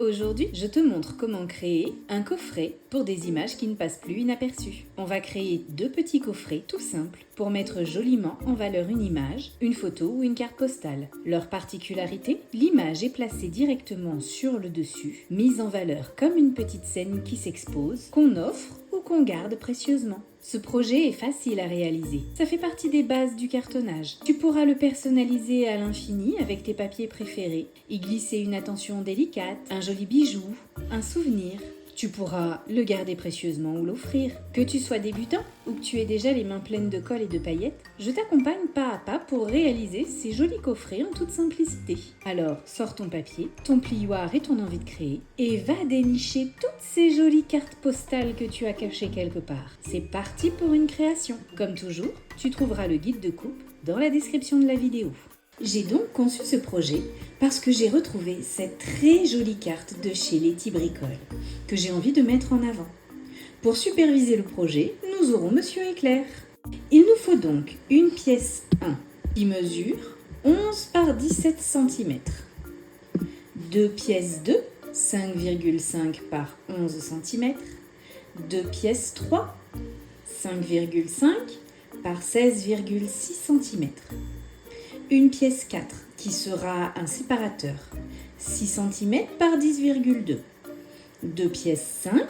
Aujourd'hui, je te montre comment créer un coffret pour des images qui ne passent plus inaperçues. On va créer deux petits coffrets tout simples pour mettre joliment en valeur une image, une photo ou une carte postale. Leur particularité, l'image est placée directement sur le dessus, mise en valeur comme une petite scène qui s'expose, qu'on offre ou qu'on garde précieusement. Ce projet est facile à réaliser. Ça fait partie des bases du cartonnage. Tu pourras le personnaliser à l'infini avec tes papiers préférés, y glisser une attention délicate, un joli bijou, un souvenir. Tu pourras le garder précieusement ou l'offrir. Que tu sois débutant ou que tu aies déjà les mains pleines de colle et de paillettes, je t'accompagne pas à pas pour réaliser ces jolis coffrets en toute simplicité. Alors, sors ton papier, ton plioir et ton envie de créer et va dénicher toutes ces jolies cartes postales que tu as cachées quelque part. C'est parti pour une création. Comme toujours, tu trouveras le guide de coupe dans la description de la vidéo. J'ai donc conçu ce projet parce que j'ai retrouvé cette très jolie carte de chez Letty Bricole que j'ai envie de mettre en avant. Pour superviser le projet, nous aurons Monsieur Éclair. Il nous faut donc une pièce 1 qui mesure 11 par 17 cm, deux pièces 2, 5,5 par 11 cm, deux pièces 3, 5,5 par 16,6 cm, une pièce 4 qui sera un séparateur, 6 cm par 10,2, deux pièces 5,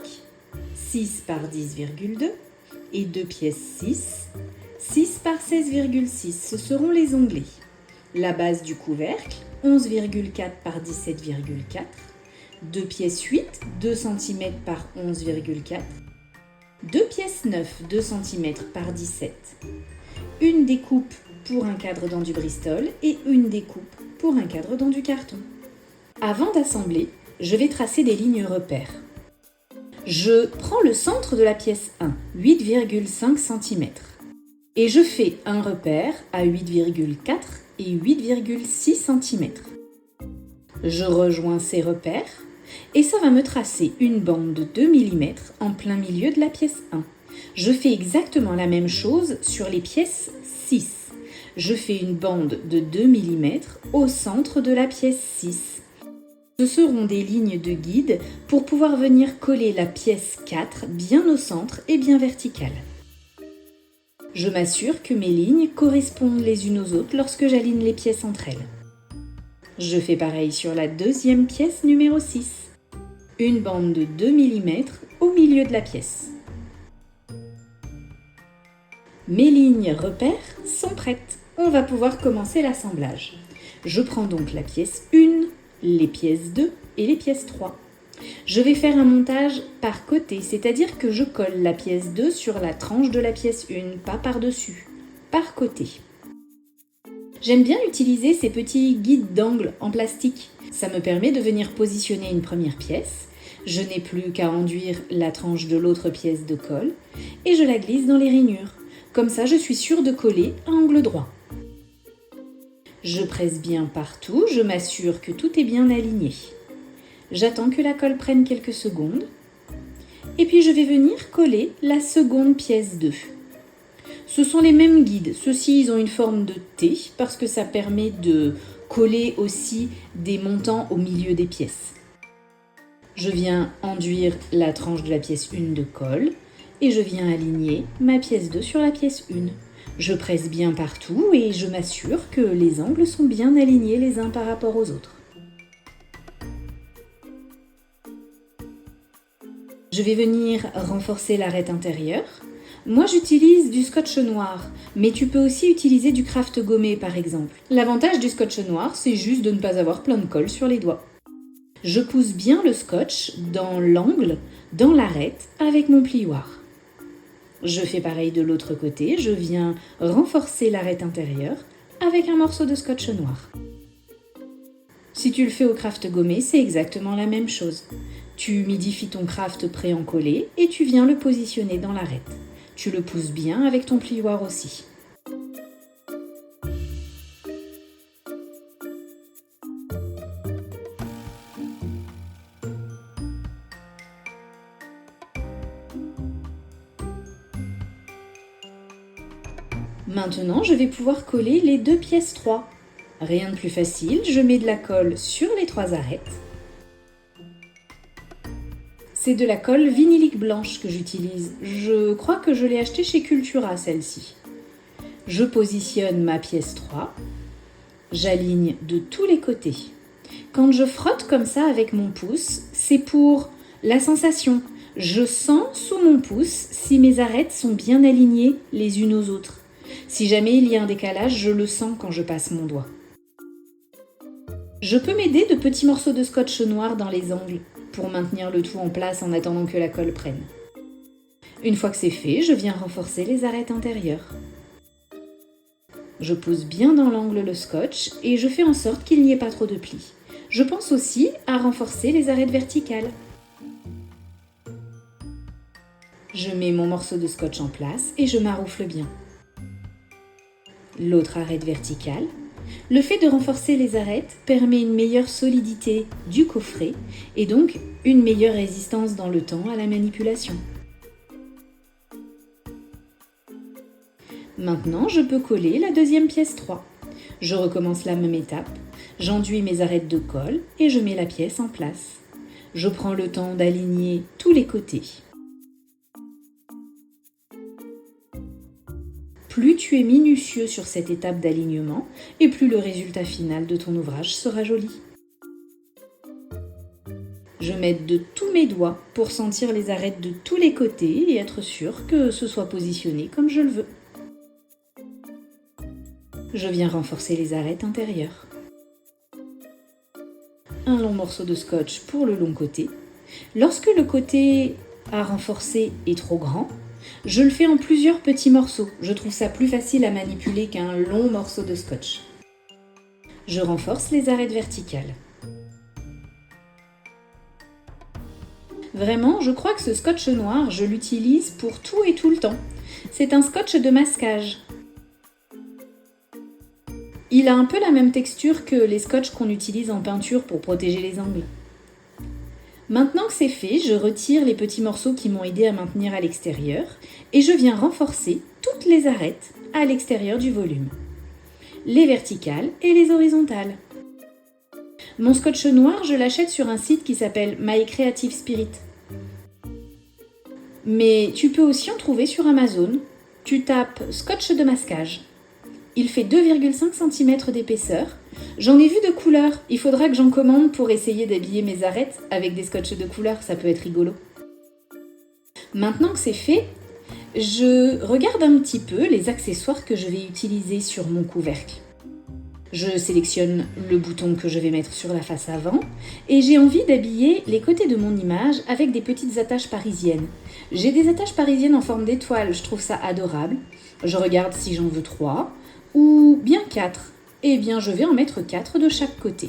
6 par 10,2 et deux pièces 6, 6 par 16,6. Ce seront les onglets. La base du couvercle, 11,4 par 17,4, deux pièces 8, 2 cm par 11,4, deux pièces 9, 2 cm par 17, une découpe pour un cadre dans du Bristol et une découpe pour un cadre dans du carton. Avant d'assembler, je vais tracer des lignes repères. Je prends le centre de la pièce 1, 8,5 cm, et je fais un repère à 8,4 et 8,6 cm. Je rejoins ces repères et ça va me tracer une bande de 2 mm en plein milieu de la pièce 1. Je fais exactement la même chose sur les pièces 6. Je fais une bande de 2 mm au centre de la pièce 6. Ce seront des lignes de guide pour pouvoir venir coller la pièce 4 bien au centre et bien verticale. Je m'assure que mes lignes correspondent les unes aux autres lorsque j'aligne les pièces entre elles. Je fais pareil sur la deuxième pièce numéro 6. Une bande de 2 mm au milieu de la pièce. Mes lignes repères sont prêtes. On va pouvoir commencer l'assemblage. Je prends donc la pièce 1, les pièces 2 et les pièces 3. Je vais faire un montage par côté, c'est-à-dire que je colle la pièce 2 sur la tranche de la pièce 1, pas par-dessus, par côté. J'aime bien utiliser ces petits guides d'angle en plastique. Ça me permet de venir positionner une première pièce. Je n'ai plus qu'à enduire la tranche de l'autre pièce de colle et je la glisse dans les rainures. Comme ça, je suis sûre de coller à angle droit. Je presse bien partout, je m'assure que tout est bien aligné. J'attends que la colle prenne quelques secondes. Et puis je vais venir coller la seconde pièce 2. Ce sont les mêmes guides. Ceux-ci, ils ont une forme de T parce que ça permet de coller aussi des montants au milieu des pièces. Je viens enduire la tranche de la pièce 1 de colle et je viens aligner ma pièce 2 sur la pièce 1. Je presse bien partout et je m'assure que les angles sont bien alignés les uns par rapport aux autres. Je vais venir renforcer l'arête intérieure. Moi, j'utilise du scotch noir, mais tu peux aussi utiliser du craft gommé par exemple. L'avantage du scotch noir, c'est juste de ne pas avoir plein de colle sur les doigts. Je pousse bien le scotch dans l'angle, dans l'arête, avec mon plioir. Je fais pareil de l'autre côté, je viens renforcer l'arête intérieure avec un morceau de scotch noir. Si tu le fais au craft gommé, c'est exactement la même chose. Tu humidifies ton craft prêt en collé et tu viens le positionner dans l'arête. Tu le pousses bien avec ton plioir aussi. Maintenant, je vais pouvoir coller les deux pièces 3. Rien de plus facile, je mets de la colle sur les 3 arêtes. C'est de la colle vinylique blanche que j'utilise. Je crois que je l'ai achetée chez Cultura, celle-ci. Je positionne ma pièce 3. J'aligne de tous les côtés. Quand je frotte comme ça avec mon pouce, c'est pour la sensation. Je sens sous mon pouce si mes arêtes sont bien alignées les unes aux autres. Si jamais il y a un décalage, je le sens quand je passe mon doigt. Je peux m'aider de petits morceaux de scotch noir dans les angles pour maintenir le tout en place en attendant que la colle prenne. Une fois que c'est fait, je viens renforcer les arêtes intérieures. Je pose bien dans l'angle le scotch et je fais en sorte qu'il n'y ait pas trop de plis. Je pense aussi à renforcer les arêtes verticales. Je mets mon morceau de scotch en place et je maroufle bien. L'autre arête verticale. Le fait de renforcer les arêtes permet une meilleure solidité du coffret et donc une meilleure résistance dans le temps à la manipulation. Maintenant, je peux coller la deuxième pièce 3. Je recommence la même étape. J'enduis mes arêtes de colle et je mets la pièce en place. Je prends le temps d'aligner tous les côtés. Plus tu es minutieux sur cette étape d'alignement, et plus le résultat final de ton ouvrage sera joli. Je m'aide de tous mes doigts pour sentir les arêtes de tous les côtés et être sûr que ce soit positionné comme je le veux. Je viens renforcer les arêtes intérieures. Un long morceau de scotch pour le long côté. Lorsque le côté à renforcer est trop grand, je le fais en plusieurs petits morceaux. Je trouve ça plus facile à manipuler qu'un long morceau de scotch. Je renforce les arêtes verticales. Vraiment, je crois que ce scotch noir, je l'utilise pour tout et tout le temps. C'est un scotch de masquage. Il a un peu la même texture que les scotch qu'on utilise en peinture pour protéger les angles. Maintenant que c'est fait, je retire les petits morceaux qui m'ont aidé à maintenir à l'extérieur et je viens renforcer toutes les arêtes à l'extérieur du volume. Les verticales et les horizontales. Mon scotch noir, je l'achète sur un site qui s'appelle My Creative Spirit. Mais tu peux aussi en trouver sur Amazon. Tu tapes scotch de masquage. Il fait 2,5 cm d'épaisseur. J'en ai vu de couleurs. Il faudra que j'en commande pour essayer d'habiller mes arêtes avec des scotch de couleurs. Ça peut être rigolo. Maintenant que c'est fait, je regarde un petit peu les accessoires que je vais utiliser sur mon couvercle. Je sélectionne le bouton que je vais mettre sur la face avant et j'ai envie d'habiller les côtés de mon image avec des petites attaches parisiennes. J'ai des attaches parisiennes en forme d'étoile, je trouve ça adorable. Je regarde si j'en veux 3 ou bien 4. Eh bien, je vais en mettre 4 de chaque côté.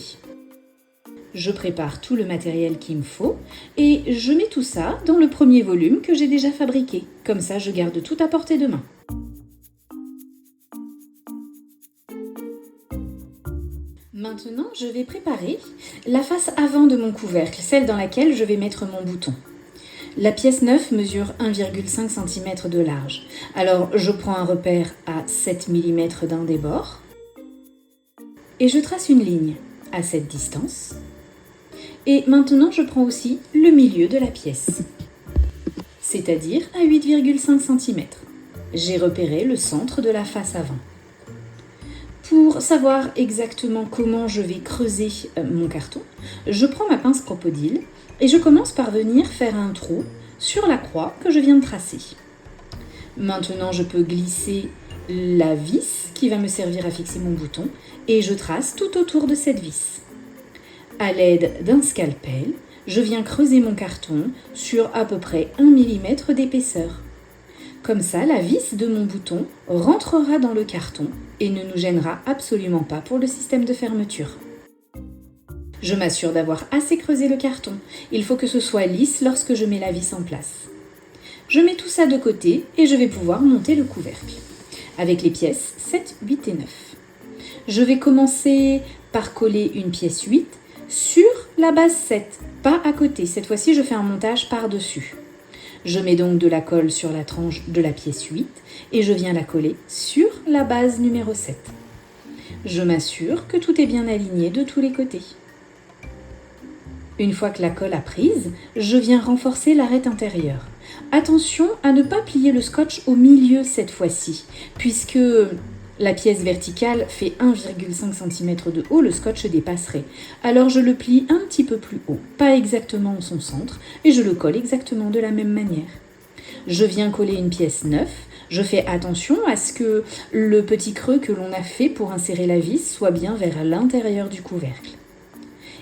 Je prépare tout le matériel qu'il me faut et je mets tout ça dans le premier volume que j'ai déjà fabriqué. Comme ça, je garde tout à portée de main. Maintenant, je vais préparer la face avant de mon couvercle, celle dans laquelle je vais mettre mon bouton. La pièce 9 mesure 1,5 cm de large. Alors, je prends un repère à 7 mm d'un des bords et je trace une ligne à cette distance. Et maintenant, je prends aussi le milieu de la pièce, c'est-à-dire à 8,5 cm. J'ai repéré le centre de la face avant. Pour savoir exactement comment je vais creuser mon carton, je prends ma pince crocodile et je commence par venir faire un trou sur la croix que je viens de tracer. Maintenant, je peux glisser la vis qui va me servir à fixer mon bouton et je trace tout autour de cette vis. À l'aide d'un scalpel, je viens creuser mon carton sur à peu près 1 mm d'épaisseur. Comme ça, la vis de mon bouton rentrera dans le carton et ne nous gênera absolument pas pour le système de fermeture. Je m'assure d'avoir assez creusé le carton. Il faut que ce soit lisse lorsque je mets la vis en place. Je mets tout ça de côté et je vais pouvoir monter le couvercle avec les pièces 7, 8 et 9. Je vais commencer par coller une pièce 8 sur la base 7, pas à côté. Cette fois-ci, je fais un montage par-dessus. Je mets donc de la colle sur la tranche de la pièce 8 et je viens la coller sur la base numéro 7. Je m'assure que tout est bien aligné de tous les côtés. Une fois que la colle a prise, je viens renforcer l'arête intérieure. Attention à ne pas plier le scotch au milieu cette fois-ci, puisque la pièce verticale fait 1,5 cm de haut, le scotch dépasserait. Alors je le plie un petit peu plus haut, pas exactement en son centre, et je le colle exactement de la même manière. Je viens coller une pièce neuve, je fais attention à ce que le petit creux que l'on a fait pour insérer la vis soit bien vers l'intérieur du couvercle.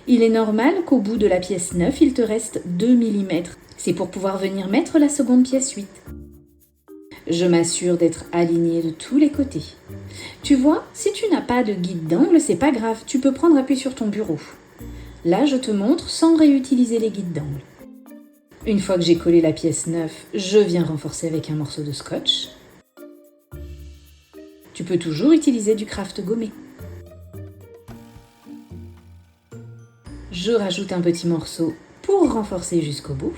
Il est normal qu'au bout de la pièce 9, il te reste 2 mm. C'est pour pouvoir venir mettre la seconde pièce 8. Je m'assure d'être alignée de tous les côtés. Tu vois, si tu n'as pas de guide d'angle, c'est pas grave, tu peux prendre appui sur ton bureau. Là, je te montre sans réutiliser les guides d'angle. Une fois que j'ai collé la pièce 9, je viens renforcer avec un morceau de scotch. Tu peux toujours utiliser du craft gommé. Je rajoute un petit morceau pour renforcer jusqu'au bout.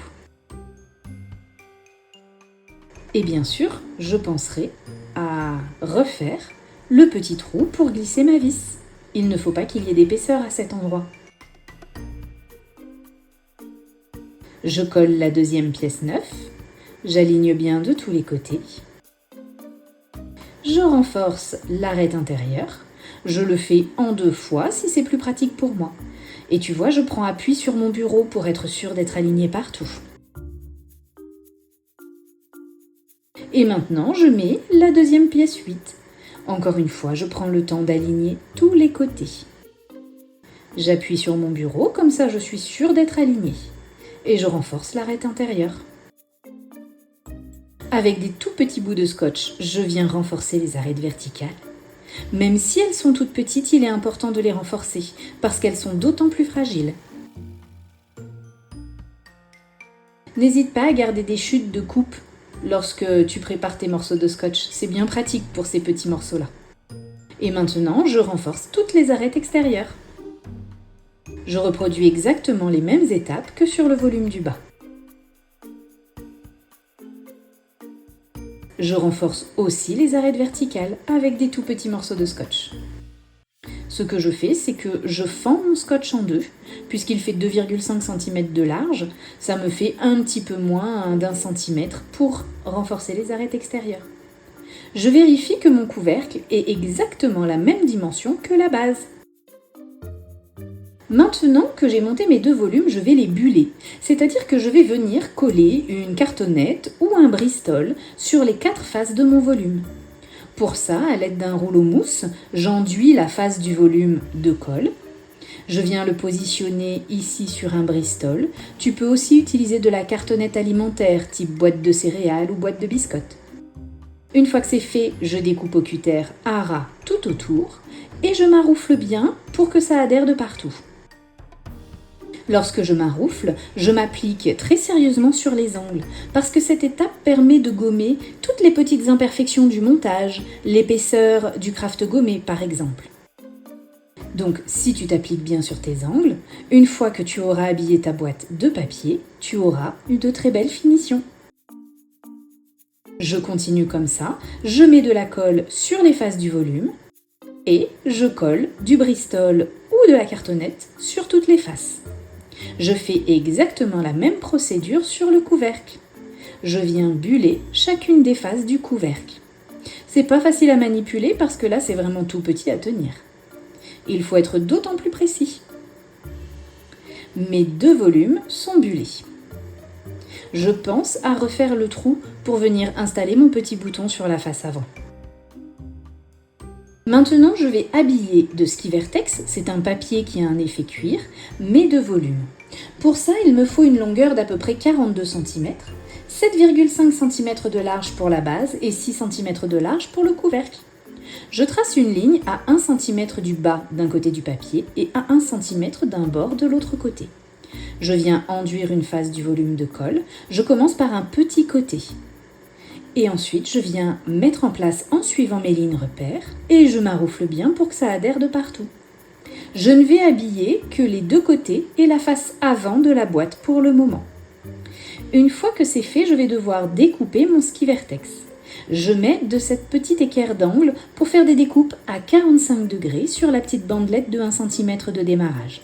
Et bien sûr, je penserai à refaire le petit trou pour glisser ma vis. Il ne faut pas qu'il y ait d'épaisseur à cet endroit. Je colle la deuxième pièce 9. J'aligne bien de tous les côtés. Je renforce l'arête intérieure. Je le fais en 2 fois si c'est plus pratique pour moi. Et tu vois, je prends appui sur mon bureau pour être sûre d'être alignée partout. Et maintenant, je mets la deuxième pièce 8. Encore une fois, je prends le temps d'aligner tous les côtés. J'appuie sur mon bureau, comme ça je suis sûre d'être alignée. Et je renforce l'arête intérieure. Avec des tout petits bouts de scotch, je viens renforcer les arêtes verticales. Même si elles sont toutes petites, il est important de les renforcer, parce qu'elles sont d'autant plus fragiles. N'hésite pas à garder des chutes de coupe lorsque tu prépares tes morceaux de scotch. C'est bien pratique pour ces petits morceaux-là. Et maintenant, je renforce toutes les arêtes extérieures. Je reproduis exactement les mêmes étapes que sur le volume du bas. Je renforce aussi les arêtes verticales avec des tout petits morceaux de scotch. Ce que je fais, c'est que je fends mon scotch en 2, puisqu'il fait 2,5 cm de large, ça me fait un petit peu moins d'1 cm pour renforcer les arêtes extérieures. Je vérifie que mon couvercle ait exactement la même dimension que la base. Maintenant que j'ai monté mes 2 volumes, je vais les buller, c'est-à-dire que je vais venir coller une cartonnette ou un bristol sur les 4 faces de mon volume. Pour ça, à l'aide d'un rouleau mousse, j'enduis la face du volume de colle. Je viens le positionner ici sur un bristol. Tu peux aussi utiliser de la cartonnette alimentaire, type boîte de céréales ou boîte de biscottes. Une fois que c'est fait, je découpe au cutter à ras tout autour et je maroufle bien pour que ça adhère de partout. Lorsque je maroufle, je m'applique très sérieusement sur les angles, parce que cette étape permet de gommer toutes les petites imperfections du montage, l'épaisseur du craft gommé par exemple. Donc si tu t'appliques bien sur tes angles, une fois que tu auras habillé ta boîte de papier, tu auras eu de très belles finitions. Je continue comme ça, je mets de la colle sur les faces du volume et je colle du bristol ou de la cartonnette sur toutes les faces. Je fais exactement la même procédure sur le couvercle. Je viens buller chacune des faces du couvercle. C'est pas facile à manipuler parce que là c'est vraiment tout petit à tenir. Il faut être d'autant plus précis. Mes 2 volumes sont bullés. Je pense à refaire le trou pour venir installer mon petit bouton sur la face avant. Maintenant, je vais habiller de ski vertex, c'est un papier qui a un effet cuir, mes 2 volumes. Pour ça, il me faut une longueur d'à peu près 42 cm, 7,5 cm de large pour la base et 6 cm de large pour le couvercle. Je trace une ligne à 1 cm du bas d'un côté du papier et à 1 cm d'un bord de l'autre côté. Je viens enduire une face du volume de colle. Je commence par un petit côté. Et ensuite, je viens mettre en place en suivant mes lignes repères et je maroufle bien pour que ça adhère de partout. Je ne vais habiller que les 2 côtés et la face avant de la boîte pour le moment. Une fois que c'est fait, je vais devoir découper mon ski vertex. Je mets de cette petite équerre d'angle pour faire des découpes à 45 degrés sur la petite bandelette de 1 cm de démarrage.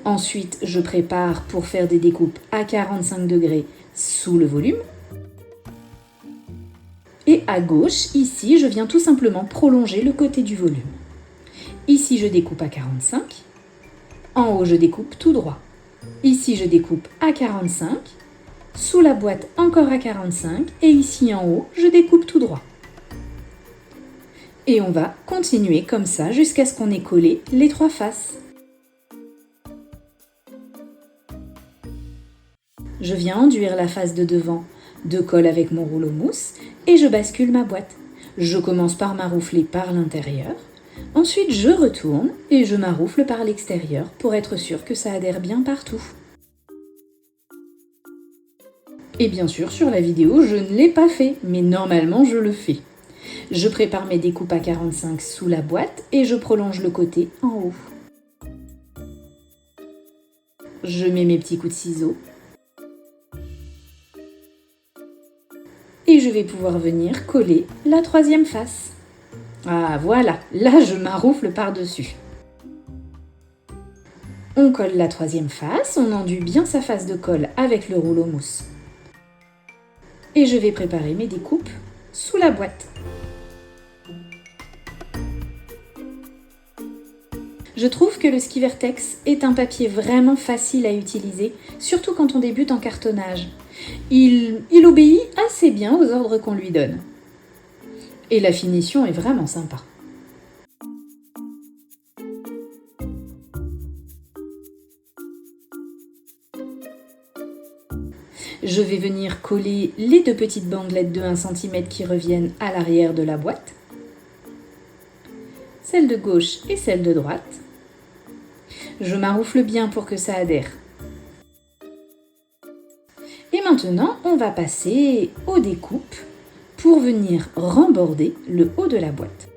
Ensuite, je prépare pour faire des découpes à 45 degrés sous le volume. Et à gauche, ici, je viens tout simplement prolonger le côté du volume. Ici, je découpe à 45. En haut, je découpe tout droit. Ici, je découpe à 45. Sous la boîte, encore à 45. Et ici, en haut, je découpe tout droit. Et on va continuer comme ça jusqu'à ce qu'on ait collé les 3 faces. Je viens enduire la face de devant de colle avec mon rouleau mousse et je bascule ma boîte. Je commence par maroufler par l'intérieur. Ensuite, je retourne et je maroufle par l'extérieur pour être sûr que ça adhère bien partout. Et bien sûr, sur la vidéo, je ne l'ai pas fait, mais normalement, je le fais. Je prépare mes découpes à 45 sous la boîte et je prolonge le côté en haut. Je mets mes petits coups de ciseaux. Et je vais pouvoir venir coller la 3e face. Ah voilà, là je maroufle par-dessus. On colle la 3e face, on enduit bien sa face de colle avec le rouleau mousse. Et je vais préparer mes découpes sous la boîte. Je trouve que le ski Vertex est un papier vraiment facile à utiliser, surtout quand on débute en cartonnage. Il obéit assez bien aux ordres qu'on lui donne. Et la finition est vraiment sympa. Je vais venir coller les 2 petites bandelettes de 1 cm qui reviennent à l'arrière de la boîte. Celle de gauche et celle de droite. Je maroufle bien pour que ça adhère. Et maintenant, on va passer aux découpes pour venir remborder le haut de la boîte.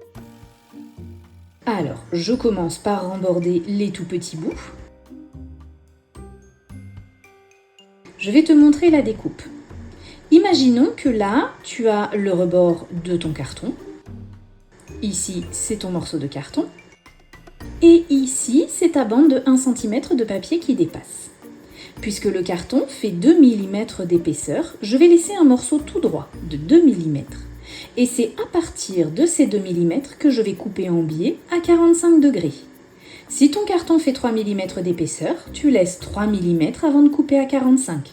Alors, je commence par remborder les tout petits bouts. Je vais te montrer la découpe. Imaginons que là, tu as le rebord de ton carton. Ici, c'est ton morceau de carton. Et ici, c'est ta bande de 1 cm de papier qui dépasse. Puisque le carton fait 2 mm d'épaisseur, je vais laisser un morceau tout droit de 2 mm. Et c'est à partir de ces 2 mm que je vais couper en biais à 45 degrés. Si ton carton fait 3 mm d'épaisseur, tu laisses 3 mm avant de couper à 45.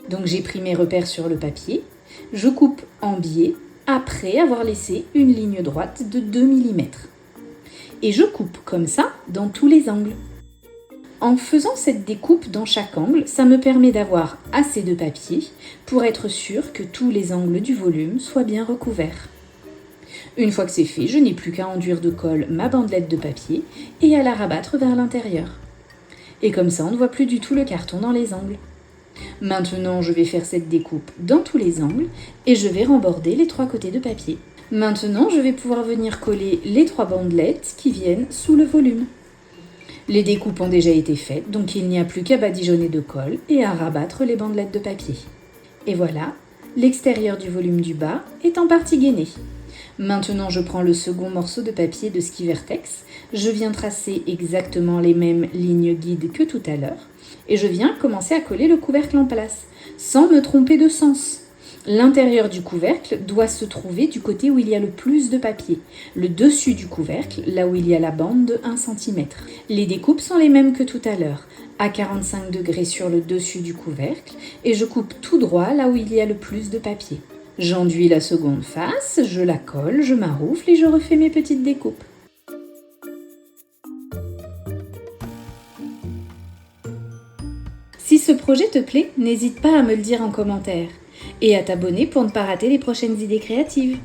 Donc j'ai pris mes repères sur le papier, je coupe en biais après avoir laissé une ligne droite de 2 mm. Et je coupe comme ça dans tous les angles. En faisant cette découpe dans chaque angle, ça me permet d'avoir assez de papier pour être sûr que tous les angles du volume soient bien recouverts. Une fois que c'est fait, je n'ai plus qu'à enduire de colle ma bandelette de papier et à la rabattre vers l'intérieur. Et comme ça, on ne voit plus du tout le carton dans les angles. Maintenant, je vais faire cette découpe dans tous les angles et je vais remborder les 3 côtés de papier. Maintenant, je vais pouvoir venir coller les 3 bandelettes qui viennent sous le volume. Les découpes ont déjà été faites, donc il n'y a plus qu'à badigeonner de colle et à rabattre les bandelettes de papier. Et voilà, l'extérieur du volume du bas est en partie gainé. Maintenant, je prends le second morceau de papier de ski Vertex, je viens tracer exactement les mêmes lignes guides que tout à l'heure, et je viens commencer à coller le couvercle en place, sans me tromper de sens. L'intérieur du couvercle doit se trouver du côté où il y a le plus de papier, le dessus du couvercle, là où il y a la bande de 1 cm. Les découpes sont les mêmes que tout à l'heure, à 45 degrés sur le dessus du couvercle, et je coupe tout droit là où il y a le plus de papier. J'enduis la seconde face, je la colle, je maroufle et je refais mes petites découpes. Si ce projet te plaît, n'hésite pas à me le dire en commentaire et à t'abonner pour ne pas rater les prochaines idées créatives.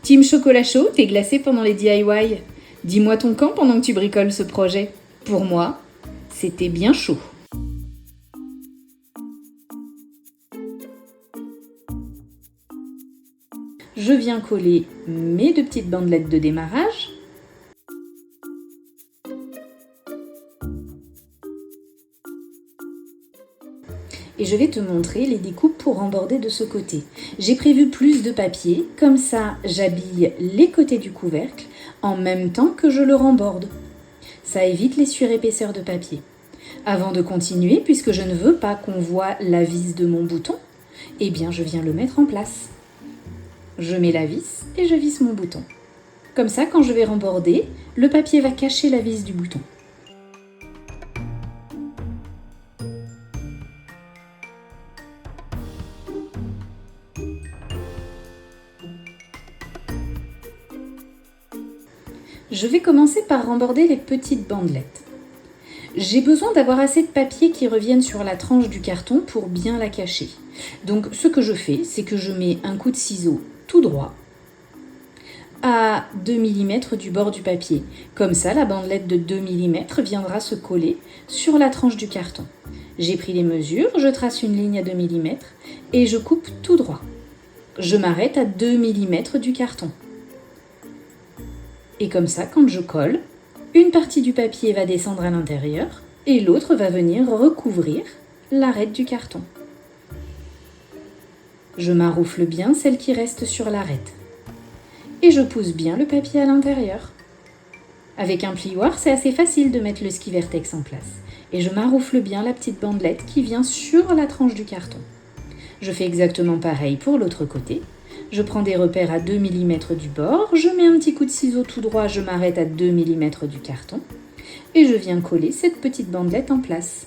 Team chocolat chaud, t'es glacé pendant les DIY. Dis-moi ton camp pendant que tu bricoles ce projet. Pour moi, c'était bien chaud. Je viens coller mes 2 petites bandelettes de démarrage. et je vais te montrer les découpes pour remborder de ce côté. J'ai prévu plus de papier, comme ça j'habille les côtés du couvercle en même temps que je le remborde. Ça évite les surépaisseurs de papier. Avant de continuer, puisque je ne veux pas qu'on voit la vis de mon bouton, eh bien je viens le mettre en place. Je mets la vis et je visse mon bouton. Comme ça, quand je vais remborder, le papier va cacher la vis du bouton. Je vais commencer par remborder les petites bandelettes. J'ai besoin d'avoir assez de papier qui revienne sur la tranche du carton pour bien la cacher. Donc ce que je fais, c'est que je mets un coup de ciseau tout droit à 2 mm du bord du papier. Comme ça, la bandelette de 2 mm viendra se coller sur la tranche du carton. J'ai pris les mesures, je trace une ligne à 2 mm et je coupe tout droit. Je m'arrête à 2 mm du carton. Et comme ça, quand je colle, une partie du papier va descendre à l'intérieur et l'autre va venir recouvrir l'arête du carton. Je maroufle bien celle qui reste sur l'arête. Et je pousse bien le papier à l'intérieur. Avec un plioir, c'est assez facile de mettre le ski vertex en place. Et je maroufle bien la petite bandelette qui vient sur la tranche du carton. Je fais exactement pareil pour l'autre côté. Je prends des repères à 2 mm du bord, je mets un petit coup de ciseau tout droit, je m'arrête à 2 mm du carton et je viens coller cette petite bandelette en place.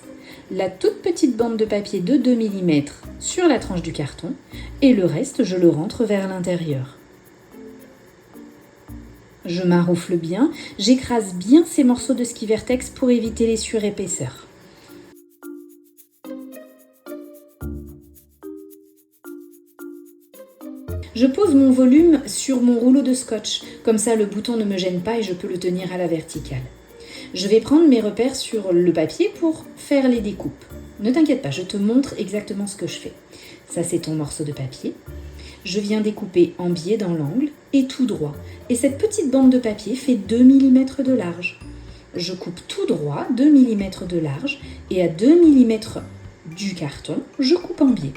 La toute petite bande de papier de 2 mm sur la tranche du carton et le reste, je le rentre vers l'intérieur. Je maroufle bien, j'écrase bien ces morceaux de ski vertex pour éviter les surépaisseurs. Je pose mon volume sur mon rouleau de scotch, comme ça le bouton ne me gêne pas et je peux le tenir à la verticale. Je vais prendre mes repères sur le papier pour faire les découpes. Ne t'inquiète pas, je te montre exactement ce que je fais. Ça c'est ton morceau de papier. Je viens découper en biais dans l'angle et tout droit. Et cette petite bande de papier fait 2 mm de large. Je coupe tout droit 2 mm de large et à 2 mm du carton, je coupe en biais.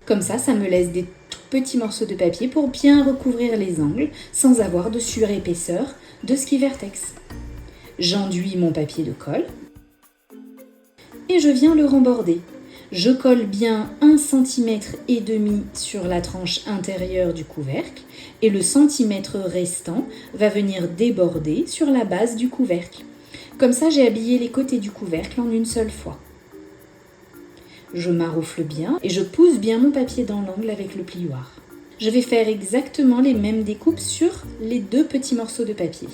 Comme ça me laisse des petits morceaux de papier pour bien recouvrir les angles sans avoir de surépaisseur de ski vertex. J'enduis mon papier de colle et je viens le remborder. Je colle bien 1,5 cm sur la tranche intérieure du couvercle et le centimètre restant va venir déborder sur la base du couvercle. Comme ça, j'ai habillé les côtés du couvercle en une seule fois. Je maroufle bien et je pousse bien mon papier dans l'angle avec le plioir. Je vais faire exactement les mêmes découpes sur les deux petits morceaux de papier.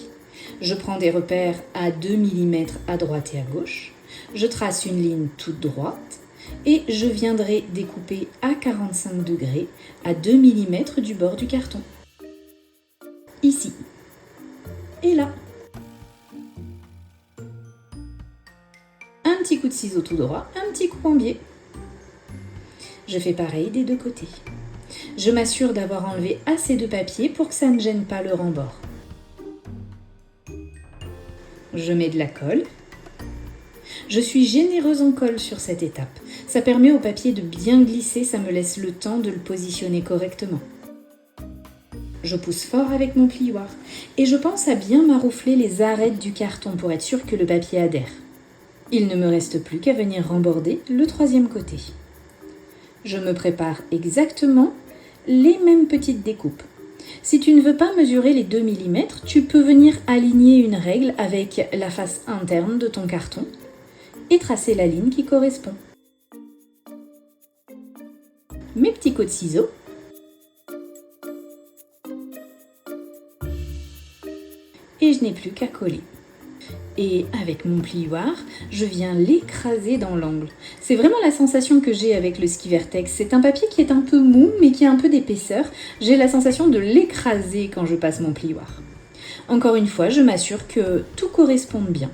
Je prends des repères à 2 mm à droite et à gauche. Je trace une ligne toute droite et je viendrai découper à 45 degrés à 2 mm du bord du carton. Ici et là. Un petit coup de ciseau tout droit, un petit coup en biais. Je fais pareil des deux côtés. Je m'assure d'avoir enlevé assez de papier pour que ça ne gêne pas le rembord. Je mets de la colle. Je suis généreuse en colle sur cette étape. Ça permet au papier de bien glisser, ça me laisse le temps de le positionner correctement. Je pousse fort avec mon plioir et je pense à bien maroufler les arêtes du carton pour être sûr que le papier adhère. Il ne me reste plus qu'à venir remborder le troisième côté. Je me prépare exactement les mêmes petites découpes. Si tu ne veux pas mesurer les 2 mm, tu peux venir aligner une règle avec la face interne de ton carton et tracer la ligne qui correspond. Mes petits coups de ciseaux. Et je n'ai plus qu'à coller. Et avec mon plioir, je viens l'écraser dans l'angle. C'est vraiment la sensation que j'ai avec le ski vertex. C'est un papier qui est un peu mou, mais qui a un peu d'épaisseur. J'ai la sensation de l'écraser quand je passe mon plioir. Encore une fois, je m'assure que tout corresponde bien.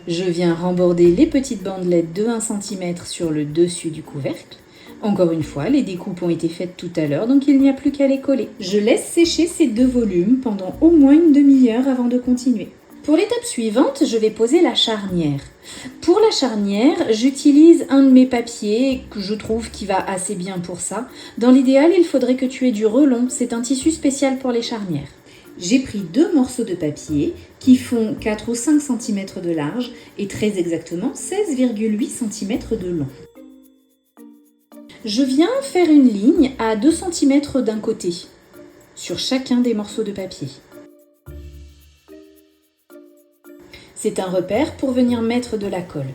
Je viens remborder les petites bandelettes de 1 cm sur le dessus du couvercle. Encore une fois, les découpes ont été faites tout à l'heure, donc il n'y a plus qu'à les coller. Je laisse sécher ces deux volumes pendant au moins une demi-heure avant de continuer. Pour l'étape suivante, je vais poser la charnière. Pour la charnière, j'utilise un de mes papiers que je trouve qui va assez bien pour ça. Dans l'idéal, il faudrait que tu aies du relon, c'est un tissu spécial pour les charnières. J'ai pris 2 morceaux de papier qui font 4 ou 5 cm de large et très exactement 16,8 cm de long. Je viens faire une ligne à 2 cm d'un côté sur chacun des morceaux de papier. C'est un repère pour venir mettre de la colle.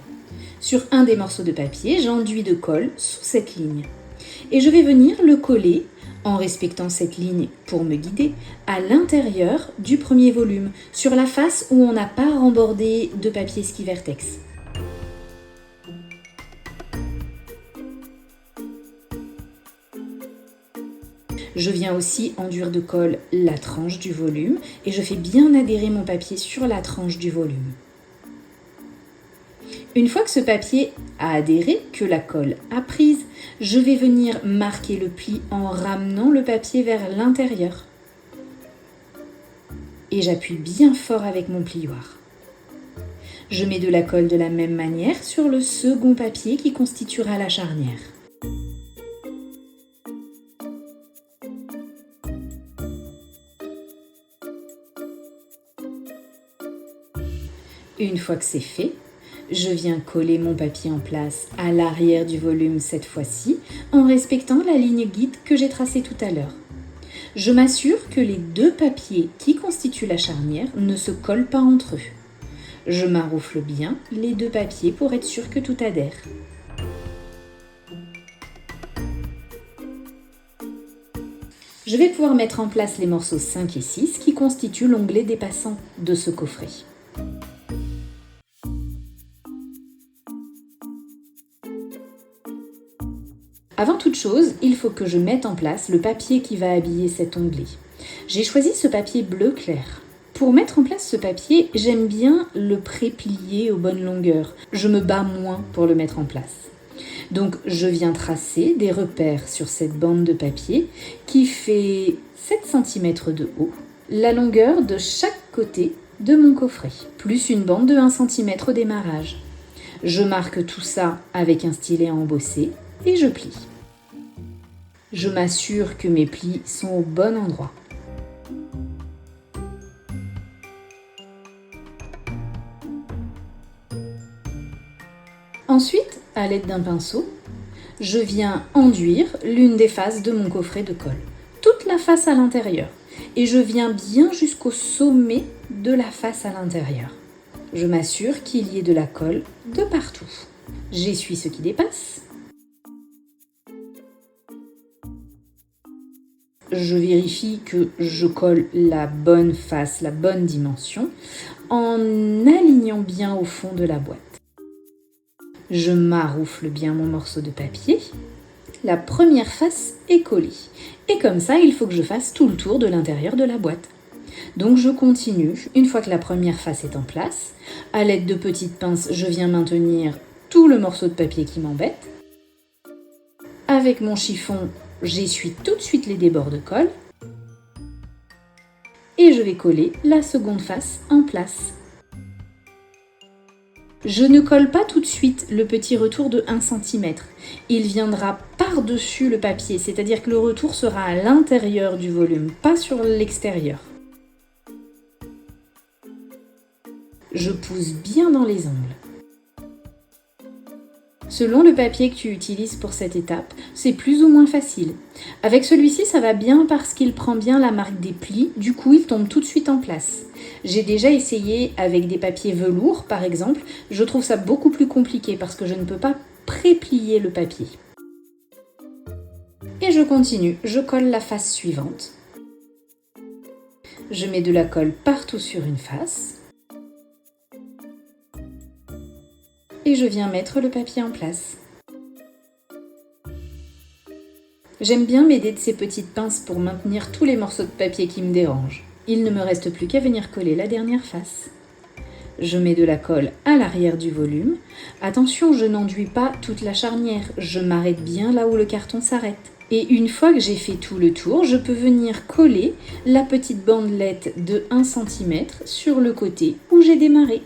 Sur un des morceaux de papier, j'enduis de colle sous cette ligne. Et je vais venir le coller, en respectant cette ligne pour me guider, à l'intérieur du premier volume, sur la face où on n'a pas rembordé de papier ski vertex. Je viens aussi enduire de colle la tranche du volume et je fais bien adhérer mon papier sur la tranche du volume. Une fois que ce papier a adhéré, que la colle a prise, je vais venir marquer le pli en ramenant le papier vers l'intérieur. Et j'appuie bien fort avec mon plioir. Je mets de la colle de la même manière sur le second papier qui constituera la charnière. Une fois que c'est fait, je viens coller mon papier en place à l'arrière du volume cette fois-ci, en respectant la ligne guide que j'ai tracée tout à l'heure. Je m'assure que les 2 papiers qui constituent la charnière ne se collent pas entre eux. Je maroufle bien les 2 papiers pour être sûr que tout adhère. Je vais pouvoir mettre en place les morceaux 5 et 6 qui constituent l'onglet dépassant de ce coffret. Avant toute chose, il faut que je mette en place le papier qui va habiller cet onglet. J'ai choisi ce papier bleu clair. Pour mettre en place ce papier, j'aime bien le pré-plier aux bonnes longueurs. Je me bats moins pour le mettre en place. Donc je viens tracer des repères sur cette bande de papier qui fait 7 cm de haut, la longueur de chaque côté de mon coffret, plus une bande de 1 cm au démarrage. Je marque tout ça avec un stylet à embosser et je plie. Je m'assure que mes plis sont au bon endroit. Ensuite, à l'aide d'un pinceau, je viens enduire l'une des faces de mon coffret de colle, toute la face à l'intérieur, et je viens bien jusqu'au sommet de la face à l'intérieur. Je m'assure qu'il y ait de la colle de partout. J'essuie ce qui dépasse. Je vérifie que je colle la bonne face, la bonne dimension, en alignant bien au fond de la boîte. Je maroufle bien mon morceau de papier. La première face est collée. Et comme ça, il faut que je fasse tout le tour de l'intérieur de la boîte. Donc je continue. Une fois que la première face est en place, à l'aide de petites pinces, je viens maintenir tout le morceau de papier qui m'embête. Avec mon chiffon, j'essuie tout de suite les débords de colle. Et je vais coller la seconde face en place. Je ne colle pas tout de suite le petit retour de 1 cm. Il viendra par-dessus le papier, c'est-à-dire que le retour sera à l'intérieur du volume, pas sur l'extérieur. Je pousse bien dans les angles. Selon le papier que tu utilises pour cette étape, c'est plus ou moins facile. Avec celui-ci, ça va bien parce qu'il prend bien la marque des plis, du coup il tombe tout de suite en place. J'ai déjà essayé avec des papiers velours par exemple, je trouve ça beaucoup plus compliqué parce que je ne peux pas pré-plier le papier. Et je continue, je colle la face suivante. Je mets de la colle partout sur une face. Et je viens mettre le papier en place. J'aime bien m'aider de ces petites pinces pour maintenir tous les morceaux de papier qui me dérangent. Il ne me reste plus qu'à venir coller la dernière face. Je mets de la colle à l'arrière du volume. Attention, je n'enduis pas toute la charnière, je m'arrête bien là où le carton s'arrête. Et une fois que j'ai fait tout le tour, je peux venir coller la petite bandelette de 1 cm sur le côté où où j'ai démarré.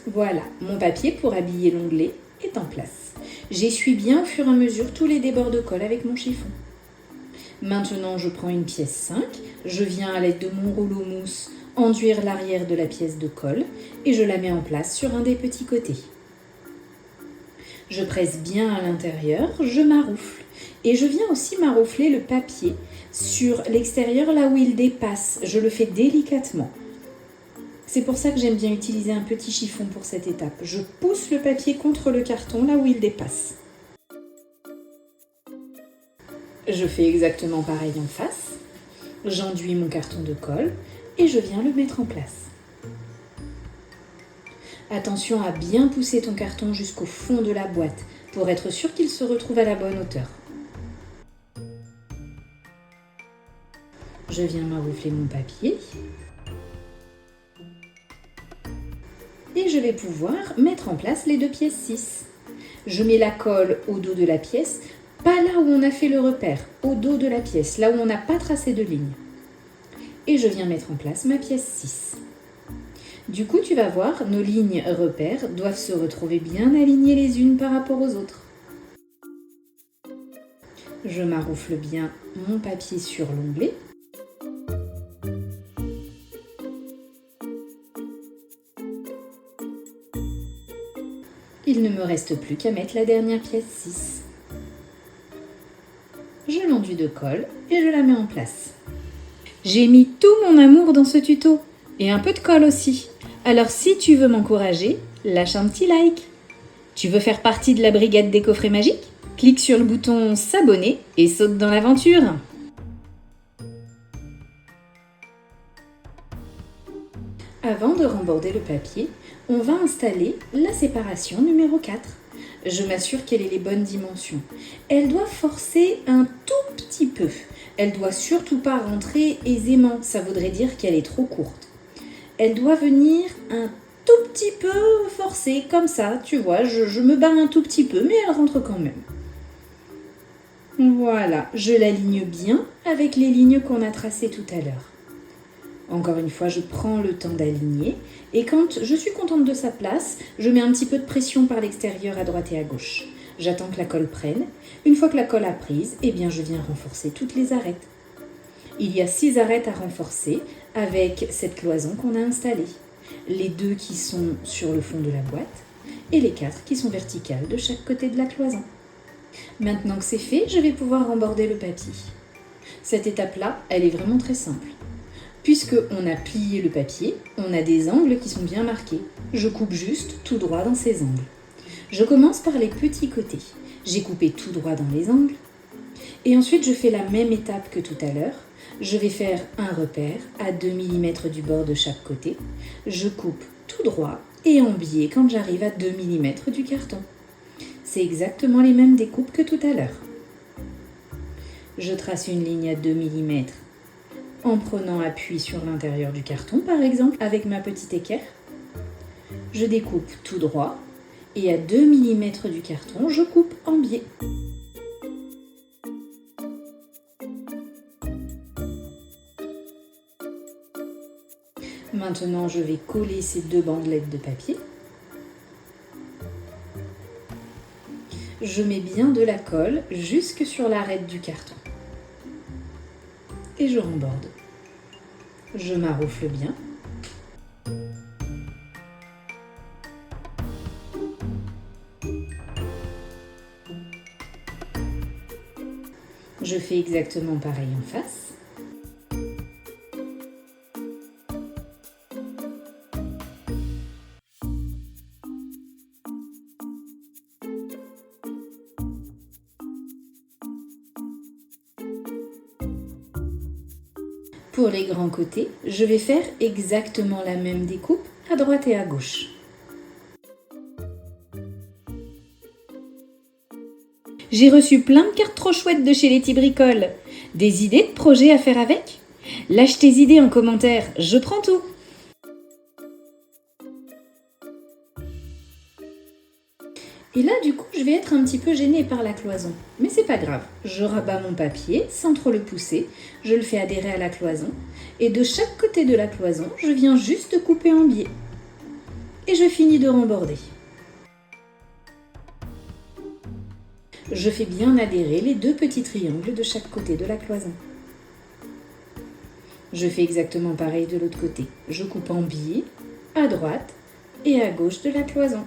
Voilà, mon papier pour habiller l'onglet est en place. J'essuie bien au fur et à mesure tous les débords de colle avec mon chiffon. Maintenant, je prends une pièce 5, je viens à l'aide de mon rouleau mousse enduire l'arrière de la pièce de colle et je la mets en place sur un des petits côtés. Je presse bien à l'intérieur, je maroufle et je viens aussi maroufler le papier sur l'extérieur là où il dépasse. Je le fais délicatement. C'est pour ça que j'aime bien utiliser un petit chiffon pour cette étape. Je pousse le papier contre le carton là où il dépasse. Je fais exactement pareil en face. J'enduis mon carton de colle et je viens le mettre en place. Attention à bien pousser ton carton jusqu'au fond de la boîte pour être sûr qu'il se retrouve à la bonne hauteur. Je viens maroufler mon papier et je vais pouvoir mettre en place les deux pièces 6. Je mets la colle au dos de la pièce, pas là où on a fait le repère, au dos de la pièce, là où on n'a pas tracé de ligne. Et je viens mettre en place ma pièce 6. Du coup, tu vas voir, nos lignes repères doivent se retrouver bien alignées les unes par rapport aux autres. Je maroufle bien mon papier sur l'onglet. Il ne me reste plus qu'à mettre la dernière pièce 6. Je l'enduis de colle et je la mets en place. J'ai mis tout mon amour dans ce tuto et un peu de colle aussi. Alors si tu veux m'encourager, lâche un petit like. Tu veux faire partie de la brigade des coffrets magiques? Clique sur le bouton s'abonner et saute dans l'aventure. Avant de remborder le papier, on va installer la séparation numéro 4. Je m'assure qu'elle ait les bonnes dimensions. Elle doit forcer un tout petit peu. Elle doit surtout pas rentrer aisément, ça voudrait dire qu'elle est trop courte. Elle doit venir un tout petit peu forcée, comme ça, tu vois, je me bats un tout petit peu, mais elle rentre quand même. Voilà, je l'aligne bien avec les lignes qu'on a tracées tout à l'heure. Encore une fois, je prends le temps d'aligner et quand je suis contente de sa place, je mets un petit peu de pression par l'extérieur à droite et à gauche. J'attends que la colle prenne. Une fois que la colle a prise, eh bien je viens renforcer toutes les arêtes. Il y a 6 arêtes à renforcer avec cette cloison qu'on a installée. Les 2 qui sont sur le fond de la boîte et les 4 qui sont verticales de chaque côté de la cloison. Maintenant que c'est fait, je vais pouvoir remborder le papier. Cette étape-là, elle est vraiment très simple. Puisqu'on a plié le papier, on a des angles qui sont bien marqués. Je coupe juste tout droit dans ces angles. Je commence par les petits côtés. J'ai coupé tout droit dans les angles. Et ensuite, je fais la même étape que tout à l'heure. Je vais faire un repère à 2 mm du bord de chaque côté. Je coupe tout droit et en biais quand j'arrive à 2 mm du carton. C'est exactement les mêmes découpes que tout à l'heure. Je trace une ligne à 2 mm en prenant appui sur l'intérieur du carton, par exemple, avec ma petite équerre. Je découpe tout droit et à 2 mm du carton, je coupe en biais. Maintenant, je vais coller ces 2 bandelettes de papier. Je mets bien de la colle jusque sur l'arête du carton. Et je remborde. Je maroufle bien. Je fais exactement pareil en face. Pour les grands côtés, je vais faire exactement la même découpe à droite et à gauche. J'ai reçu plein de cartes trop chouettes de chez Letty Bricole. Des idées de projets à faire avec? Lâche tes idées en commentaire, je prends tout. Et là, du coup, je vais être un petit peu gênée par la cloison. Mais c'est pas grave. Je rabats mon papier sans trop le pousser. Je le fais adhérer à la cloison. Et de chaque côté de la cloison, je viens juste couper en biais. et je finis de remborder. Je fais bien adhérer les 2 petits triangles de chaque côté de la cloison. Je fais exactement pareil de l'autre côté. Je coupe en biais, à droite et à gauche de la cloison.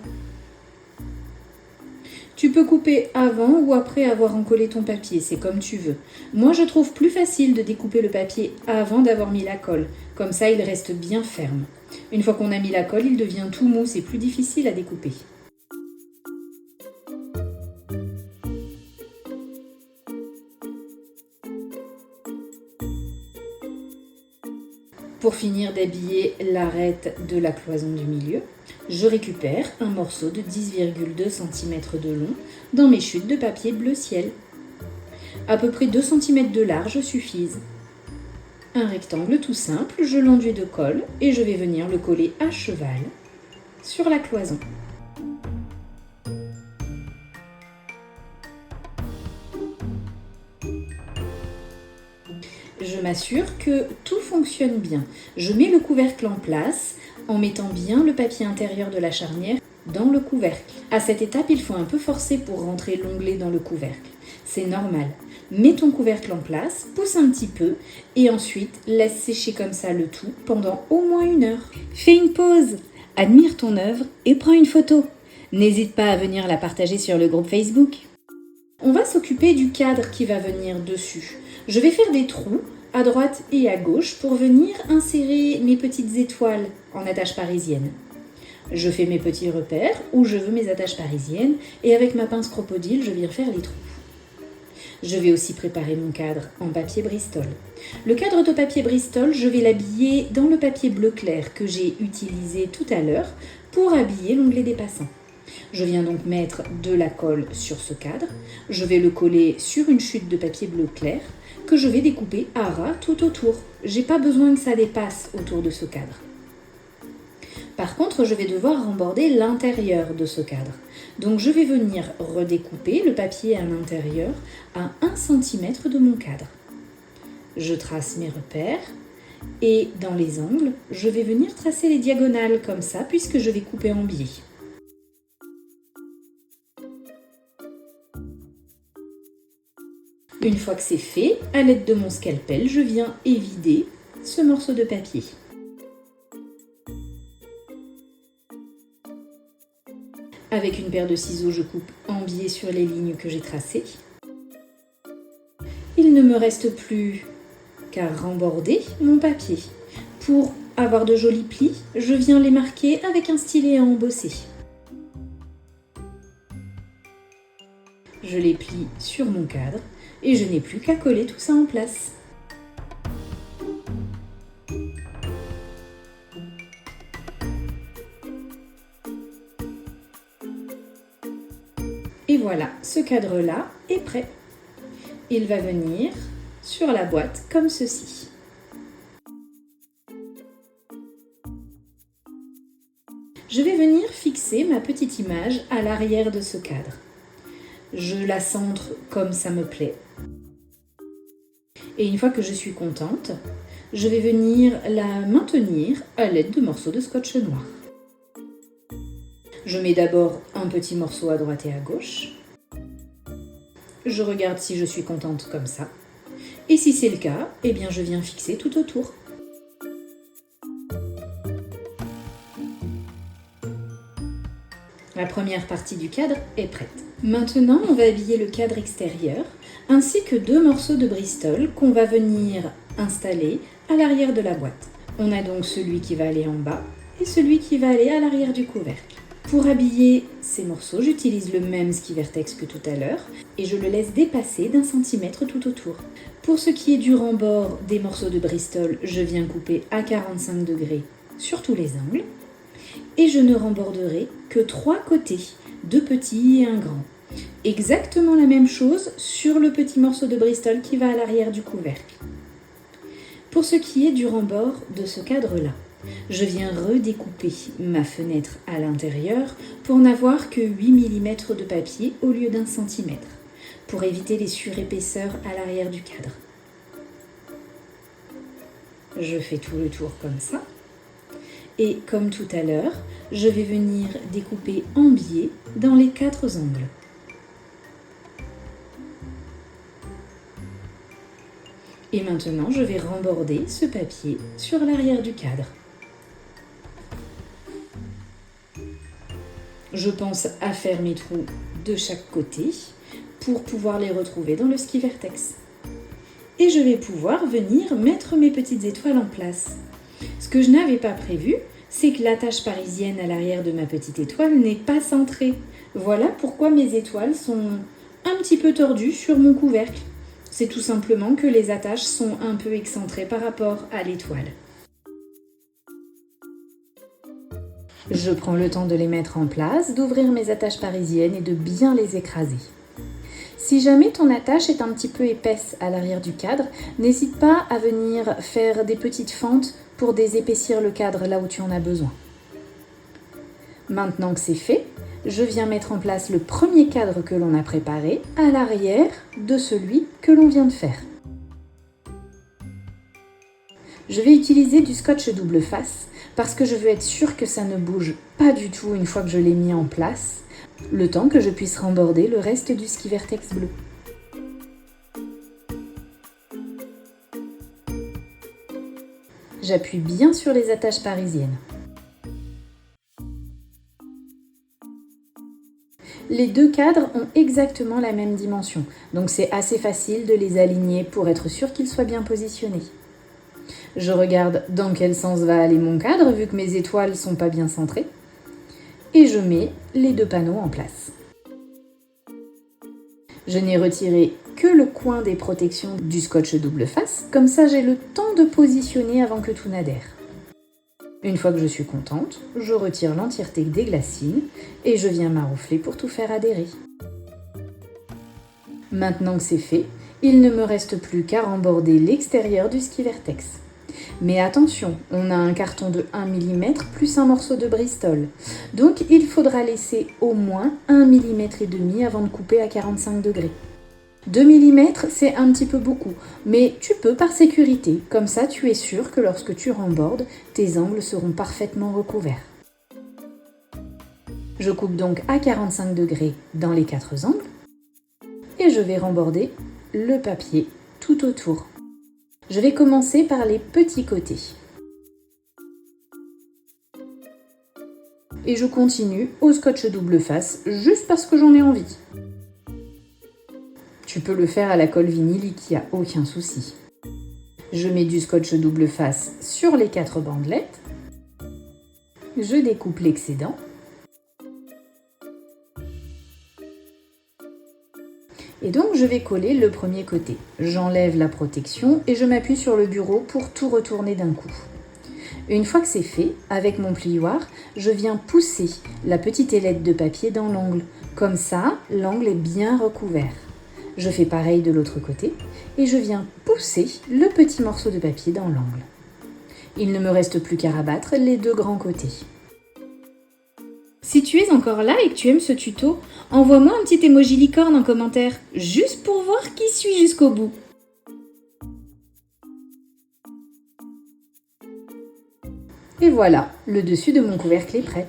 Tu peux couper avant ou après avoir encollé ton papier, c'est comme tu veux. Moi, je trouve plus facile de découper le papier avant d'avoir mis la colle. Comme ça, il reste bien ferme. Une fois qu'on a mis la colle, il devient tout mou, c'est plus difficile à découper. Pour finir d'habiller l'arête de la cloison du milieu, je récupère un morceau de 10,2 cm de long dans mes chutes de papier bleu ciel. À peu près 2 cm de large suffisent. Un rectangle tout simple, je l'enduis de colle et je vais venir le coller à cheval sur la cloison. Je m'assure que tout fonctionne bien. Je mets le couvercle en place en mettant bien le papier intérieur de la charnière dans le couvercle. À cette étape, il faut un peu forcer pour rentrer l'onglet dans le couvercle. C'est normal. Mets ton couvercle en place, pousse un petit peu et ensuite laisse sécher comme ça le tout pendant au moins 1 heure. Fais une pause, admire ton œuvre et prends une photo. N'hésite pas à venir la partager sur le groupe Facebook. On va s'occuper du cadre qui va venir dessus. Je vais faire des trous à droite et à gauche pour venir insérer mes petites étoiles en attache parisienne. Je fais mes petits repères où je veux mes attaches parisiennes et avec ma pince crocodile, je viens faire les trous. Je vais aussi préparer mon cadre en papier Bristol. Le cadre de papier Bristol, je vais l'habiller dans le papier bleu clair que j'ai utilisé tout à l'heure pour habiller l'onglet des passants. Je viens donc mettre de la colle sur ce cadre. Je vais le coller sur une chute de papier bleu clair que je vais découper à ras tout autour. J'ai pas besoin que ça dépasse autour de ce cadre. Par contre, je vais devoir remborder l'intérieur de ce cadre. Donc je vais venir redécouper le papier à l'intérieur à 1 cm de mon cadre. Je trace mes repères et dans les angles, je vais venir tracer les diagonales comme ça puisque je vais couper en biais. Une fois que c'est fait, à l'aide de mon scalpel, je viens évider ce morceau de papier. Avec une paire de ciseaux, je coupe en biais sur les lignes que j'ai tracées. Il ne me reste plus qu'à remborder mon papier. Pour avoir de jolis plis, je viens les marquer avec un stylet à embosser. Je les plie sur mon cadre et je n'ai plus qu'à coller tout ça en place. Et voilà, ce cadre-là est prêt. Il va venir sur la boîte comme ceci. Je vais venir fixer ma petite image à l'arrière de ce cadre. Je la centre comme ça me plaît. Et une fois que je suis contente, je vais venir la maintenir à l'aide de morceaux de scotch noir. Je mets d'abord un petit morceau à droite et à gauche. Je regarde si je suis contente comme ça. Et si c'est le cas, eh bien je viens fixer tout autour. La première partie du cadre est prête. Maintenant, on va habiller le cadre extérieur ainsi que 2 morceaux de Bristol qu'on va venir installer à l'arrière de la boîte. On a donc celui qui va aller en bas et celui qui va aller à l'arrière du couvercle. Pour habiller ces morceaux, j'utilise le même ski vertex que tout à l'heure et je le laisse dépasser d'1 centimètre tout autour. Pour ce qui est du rembord des morceaux de Bristol, je viens couper à 45 degrés sur tous les angles et je ne remborderai que 3 côtés, 2 petits et un grand. Exactement la même chose sur le petit morceau de Bristol qui va à l'arrière du couvercle. Pour ce qui est du rembord de ce cadre-là, je viens redécouper ma fenêtre à l'intérieur pour n'avoir que 8 mm de papier au lieu d'1 cm, pour éviter les surépaisseurs à l'arrière du cadre. Je fais tout le tour comme ça. Et comme tout à l'heure, je vais venir découper en biais dans les 4 angles. Et maintenant, je vais remborder ce papier sur l'arrière du cadre. Je pense à faire mes trous de chaque côté pour pouvoir les retrouver dans le ski vertex. Et je vais pouvoir venir mettre mes petites étoiles en place. Ce que je n'avais pas prévu, c'est que l'attache parisienne à l'arrière de ma petite étoile n'est pas centrée. Voilà pourquoi mes étoiles sont un petit peu tordues sur mon couvercle. C'est tout simplement que les attaches sont un peu excentrées par rapport à l'étoile. Je prends le temps de les mettre en place, d'ouvrir mes attaches parisiennes et de bien les écraser. Si jamais ton attache est un petit peu épaisse à l'arrière du cadre, n'hésite pas à venir faire des petites fentes pour désépaissir le cadre là où tu en as besoin. Maintenant que c'est fait, je viens mettre en place le premier cadre que l'on a préparé à l'arrière de celui que l'on vient de faire. Je vais utiliser du scotch double face parce que je veux être sûre que ça ne bouge pas du tout une fois que je l'ai mis en place, le temps que je puisse remborder le reste du ski vertex bleu. J'appuie bien sur les attaches parisiennes. Les deux cadres ont exactement la même dimension, donc c'est assez facile de les aligner pour être sûr qu'ils soient bien positionnés. Je regarde dans quel sens va aller mon cadre, vu que mes étoiles ne sont pas bien centrées, et je mets les deux panneaux en place. Je n'ai retiré que le coin des protections du scotch double face, comme ça j'ai le temps de positionner avant que tout n'adhère. Une fois que je suis contente, je retire l'entièreté des glacines et je viens maroufler pour tout faire adhérer. Maintenant que c'est fait, il ne me reste plus qu'à remborder l'extérieur du ski vertex. Mais attention, on a un carton de 1 mm plus un morceau de Bristol. Donc il faudra laisser au moins 1 mm et demi avant de couper à 45 degrés. 2 mm, c'est un petit peu beaucoup, mais tu peux par sécurité, comme ça tu es sûr que lorsque tu rembordes, tes angles seront parfaitement recouverts. Je coupe donc à 45 degrés dans les 4 angles et je vais remborder le papier tout autour. Je vais commencer par les petits côtés. Et je continue au scotch double face, juste parce que j'en ai envie. Tu peux le faire à la colle vinylique, il n'y a aucun souci. Je mets du scotch double face sur les 4 bandelettes. Je découpe l'excédent. Et donc je vais coller le premier côté. J'enlève la protection et je m'appuie sur le bureau pour tout retourner d'un coup. Une fois que c'est fait, avec mon plioir, je viens pousser la petite ailette de papier dans l'angle. Comme ça, l'angle est bien recouvert. Je fais pareil de l'autre côté et je viens pousser le petit morceau de papier dans l'angle. Il ne me reste plus qu'à rabattre les 2 grands côtés. Si tu es encore là et que tu aimes ce tuto, envoie-moi un petit emoji licorne en commentaire, juste pour voir qui suit jusqu'au bout. Et voilà, le dessus de mon couvercle est prêt.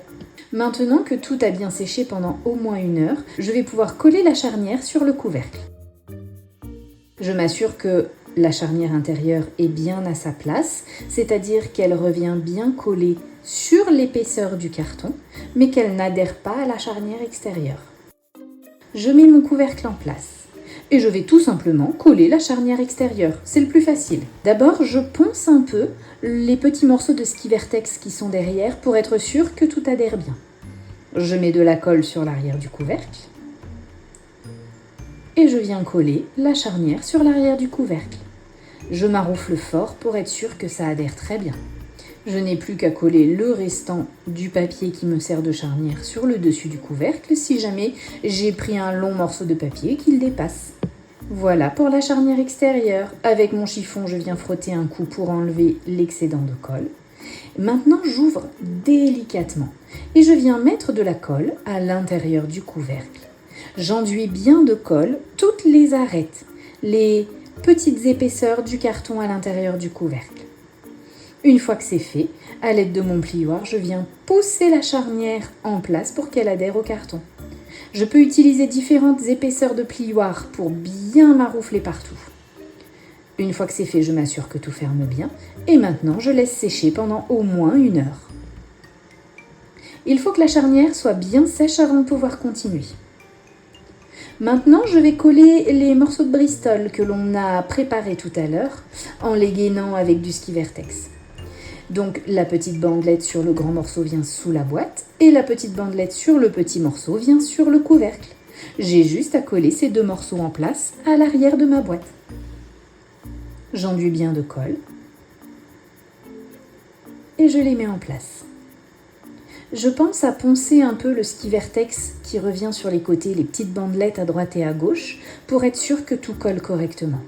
Maintenant que tout a bien séché pendant au moins 1 heure, je vais pouvoir coller la charnière sur le couvercle. Je m'assure que la charnière intérieure est bien à sa place, c'est-à-dire qu'elle revient bien collée sur l'épaisseur du carton, mais qu'elle n'adhère pas à la charnière extérieure. Je mets mon couvercle en place et je vais tout simplement coller la charnière extérieure, c'est le plus facile. D'abord, je ponce un peu les petits morceaux de ski vertex qui sont derrière pour être sûr que tout adhère bien. Je mets de la colle sur l'arrière du couvercle et je viens coller la charnière sur l'arrière du couvercle. Je maroufle fort pour être sûr que ça adhère très bien. Je n'ai plus qu'à coller le restant du papier qui me sert de charnière sur le dessus du couvercle si jamais j'ai pris un long morceau de papier qui le dépasse. Voilà pour la charnière extérieure. Avec mon chiffon, je viens frotter un coup pour enlever l'excédent de colle. Maintenant, j'ouvre délicatement et je viens mettre de la colle à l'intérieur du couvercle. J'enduis bien de colle toutes les arêtes, les petites épaisseurs du carton à l'intérieur du couvercle. Une fois que c'est fait, À l'aide de mon plioir, je viens pousser la charnière en place pour qu'elle adhère au carton. Je peux utiliser différentes épaisseurs de plioir pour bien maroufler partout. Une fois que c'est fait, je m'assure que tout ferme bien et maintenant je laisse sécher pendant au moins 1 heure. Il faut que la charnière soit bien sèche avant de pouvoir continuer. Maintenant, je vais coller les morceaux de Bristol que l'on a préparés tout à l'heure en les gainant avec du ski vertex. Donc la petite bandelette sur le grand morceau vient sous la boîte et la petite bandelette sur le petit morceau vient sur le couvercle. J'ai juste à coller ces 2 morceaux en place à l'arrière de ma boîte. J'enduis bien de colle et je les mets en place. Je pense à poncer un peu le ski vertex qui revient sur les côtés, les petites bandelettes à droite et à gauche, pour être sûr que tout colle correctement.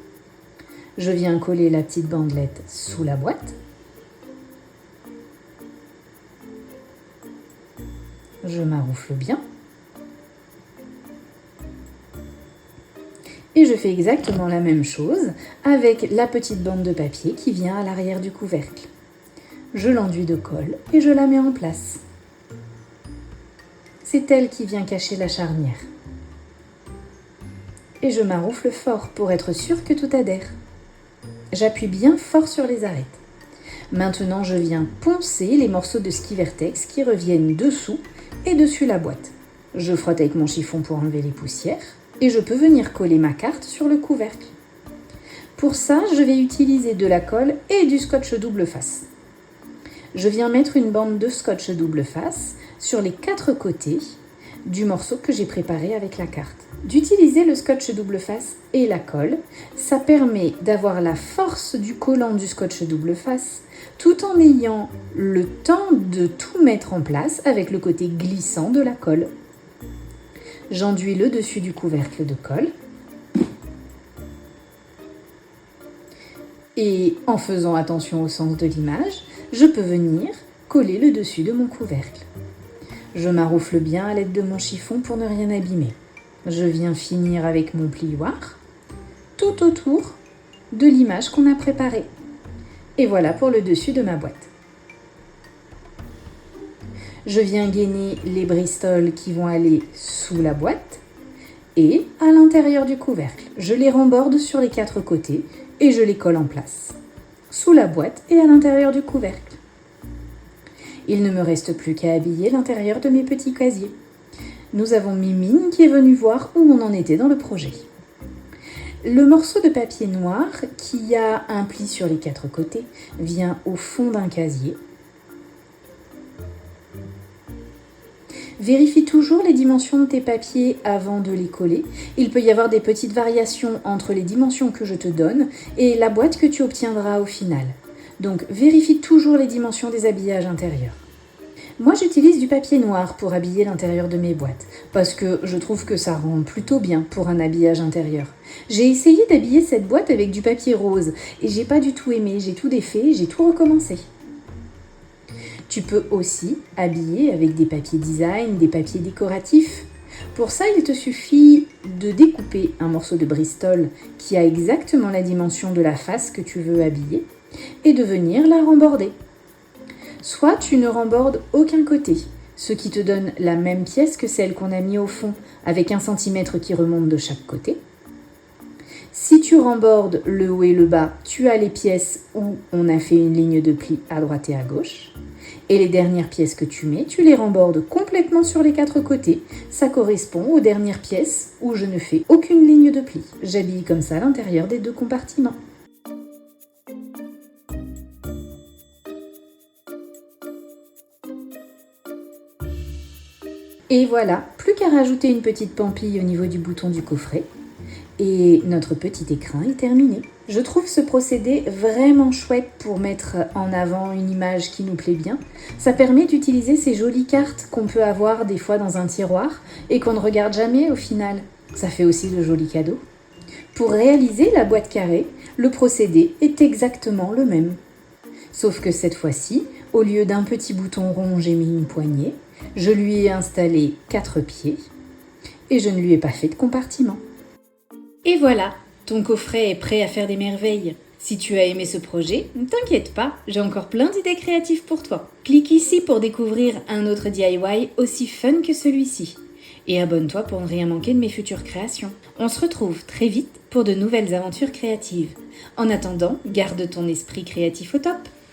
Je viens coller la petite bandelette sous la boîte. Je maroufle bien. Et je fais exactement la même chose avec la petite bande de papier qui vient à l'arrière du couvercle. Je l'enduis de colle et je la mets en place. C'est elle qui vient cacher la charnière. Et je maroufle fort pour être sûre que tout adhère. J'appuie bien fort sur les arêtes. Maintenant, je viens poncer les morceaux de ski vertex qui reviennent dessous et dessus la boîte. Je frotte avec mon chiffon pour enlever les poussières et je peux venir coller ma carte sur le couvercle. Pour ça, je vais utiliser de la colle et du scotch double face. Je viens mettre une bande de scotch double face sur les 4 côtés du morceau que j'ai préparé avec la carte. D'utiliser le scotch double face et la colle, ça permet d'avoir la force du collant du scotch double face tout en ayant le temps de tout mettre en place avec le côté glissant de la colle. J'enduis le dessus du couvercle de colle et en faisant attention au sens de l'image, je peux venir coller le dessus de mon couvercle. Je maroufle bien à l'aide de mon chiffon pour ne rien abîmer. Je viens finir avec mon plioir tout autour de l'image qu'on a préparée. Et voilà pour le dessus de ma boîte. Je viens gainer les Bristol qui vont aller sous la boîte et à l'intérieur du couvercle. Je les remborde sur les 4 côtés et je les colle en place, sous la boîte et à l'intérieur du couvercle. Il ne me reste plus qu'à habiller l'intérieur de mes petits casiers. Nous avons Mimine qui est venue voir où on en était dans le projet. Le morceau de papier noir qui a un pli sur les 4 côtés vient au fond d'un casier. Vérifie toujours les dimensions de tes papiers avant de les coller. Il peut y avoir des petites variations entre les dimensions que je te donne et la boîte que tu obtiendras au final. Donc vérifie toujours les dimensions des habillages intérieurs. Moi j'utilise du papier noir pour habiller l'intérieur de mes boîtes parce que je trouve que ça rend plutôt bien pour un habillage intérieur. J'ai essayé d'habiller cette boîte avec du papier rose et j'ai pas du tout aimé, j'ai tout défait, j'ai tout recommencé. Tu peux aussi habiller avec des papiers design, des papiers décoratifs. Pour ça, il te suffit de découper un morceau de Bristol qui a exactement la dimension de la face que tu veux habiller et de venir la remborder. Soit tu ne rembordes aucun côté, ce qui te donne la même pièce que celle qu'on a mis au fond avec 1 cm qui remonte de chaque côté. Si tu rembordes le haut et le bas, tu as les pièces où on a fait une ligne de pli à droite et à gauche. Et les dernières pièces que tu mets, tu les rembordes complètement sur les 4 côtés. Ça correspond aux dernières pièces où je ne fais aucune ligne de pli. J'habille comme ça l'intérieur des 2 compartiments. Et voilà, plus qu'à rajouter une petite pampille au niveau du bouton du coffret. Et notre petit écrin est terminé. Je trouve ce procédé vraiment chouette pour mettre en avant une image qui nous plaît bien. Ça permet d'utiliser ces jolies cartes qu'on peut avoir des fois dans un tiroir et qu'on ne regarde jamais au final. Ça fait aussi de jolis cadeaux. Pour réaliser la boîte carrée, le procédé est exactement le même. Sauf que cette fois-ci, au lieu d'un petit bouton rond, j'ai mis une poignée. Je lui ai installé 4 pieds et je ne lui ai pas fait de compartiment. Et voilà, ton coffret est prêt à faire des merveilles. Si tu as aimé ce projet, ne t'inquiète pas, j'ai encore plein d'idées créatives pour toi. Clique ici pour découvrir un autre DIY aussi fun que celui-ci. Et abonne-toi pour ne rien manquer de mes futures créations. On se retrouve très vite pour de nouvelles aventures créatives. En attendant, garde ton esprit créatif au top.